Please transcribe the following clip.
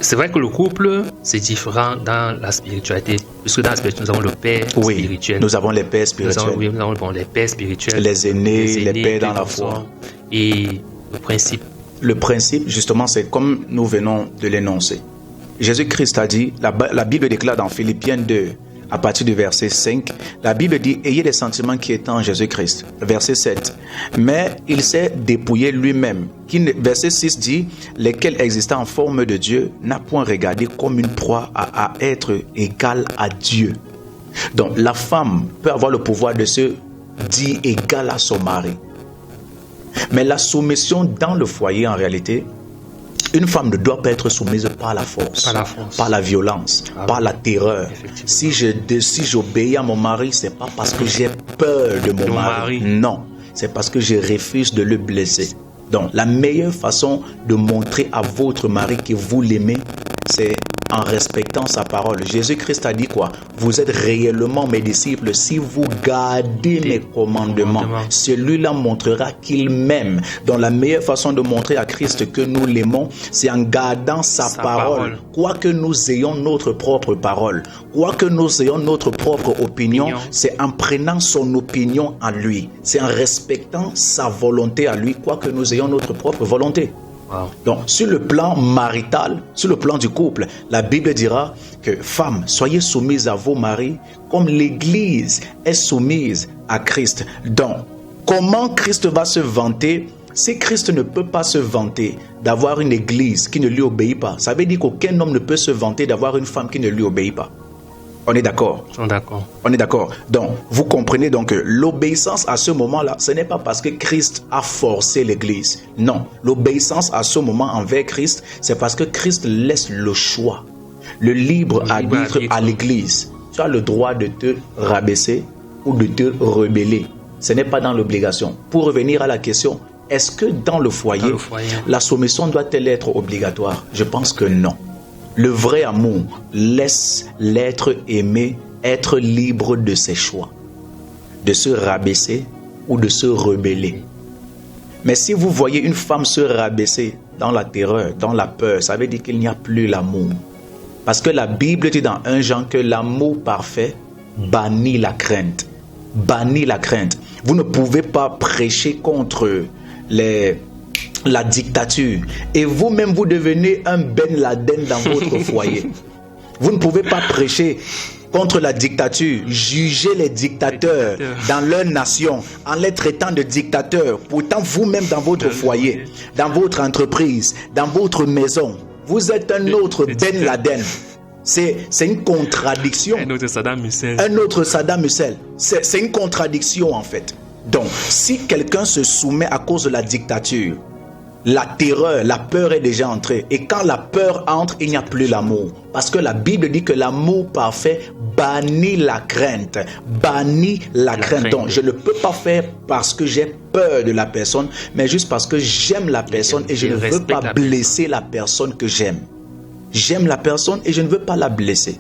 c'est vrai que le couple, c'est différent dans la spiritualité. Puisque dans la spiritualité, nous avons le père spirituel. Nous avons les pères spirituels. Nous avons les pères spirituels. Les aînés, les pères dans la foi. Et le principe. Le principe, justement, c'est comme nous venons de l'énoncer. Jésus-Christ a dit, la Bible déclare dans Philippiens 2, à partir du verset 5, la Bible dit, ayez les sentiments qui étaient en Jésus-Christ. Verset 7, mais il s'est dépouillé lui-même. Verset 6 dit, lesquels existant en forme de Dieu, n'a point regardé comme une proie à être égal à Dieu. Donc, la femme peut avoir le pouvoir de se dire égal à son mari. Mais la soumission dans le foyer, en réalité, une femme ne doit pas être soumise par la force, par la violence, par la terreur. Si j'obéis à mon mari, c'est pas parce que j'ai peur de mon mari. Non, c'est parce que je refuse de le blesser. Donc, la meilleure façon de montrer à votre mari que vous l'aimez, c'est en respectant sa parole. Jésus-Christ a dit quoi? Vous êtes réellement mes disciples si vous gardez mes commandements. Celui-là montrera qu'il m'aime. Donc la meilleure façon de montrer à Christ que nous l'aimons, c'est en gardant sa parole. Quoique nous ayons notre propre parole, quoique nous ayons notre propre opinion, c'est en prenant son opinion à lui. C'est en respectant sa volonté à lui, quoique nous ayons notre propre volonté. Donc, sur le plan marital, sur le plan du couple, la Bible dira que femmes, soyez soumises à vos maris comme l'Église est soumise à Christ. Donc, comment Christ va se vanter si Christ ne peut pas se vanter d'avoir une Église qui ne lui obéit pas? Ça veut dire qu'aucun homme ne peut se vanter d'avoir une femme qui ne lui obéit pas. On est d'accord? On est d'accord. Donc, vous comprenez donc que l'obéissance à ce moment-là, ce n'est pas parce que Christ a forcé l'Église. Non, l'obéissance à ce moment envers Christ, c'est parce que Christ laisse le choix, le libre arbitre à l'Église. Tu as le droit de te rabaisser ou de te rebeller. Ce n'est pas dans l'obligation. Pour revenir à la question, est-ce que dans le foyer, la soumission doit-elle être obligatoire? Je pense que non. Le vrai amour laisse l'être aimé être libre de ses choix, de se rabaisser ou de se rebeller. Mais si vous voyez une femme se rabaisser dans la terreur, dans la peur, ça veut dire qu'il n'y a plus l'amour. Parce que la Bible dit dans 1 Jean que l'amour parfait bannit la crainte. Bannit la crainte. Vous ne pouvez pas prêcher contre la dictature et vous-même vous devenez un Ben Laden dans votre foyer. Vous ne pouvez pas prêcher contre la dictature, juger les dictateurs dans leur nation en les traitant de dictateurs. Pourtant vous-même dans votre foyer, dans votre entreprise, dans votre maison, vous êtes un autre Ben Laden. C'est une contradiction. Un autre Saddam Hussein. Un autre Saddam Hussein. C'est une contradiction en fait. Donc, si quelqu'un se soumet à cause de la dictature, la terreur, la peur est déjà entrée. Et quand la peur entre, il n'y a plus l'amour. Parce que la Bible dit que l'amour parfait bannit la crainte. Bannit la crainte. Donc, je ne peux pas faire parce que j'ai peur de la personne, mais juste parce que j'aime la personne et je ne veux pas blesser la personne que j'aime. J'aime la personne et je ne veux pas la blesser.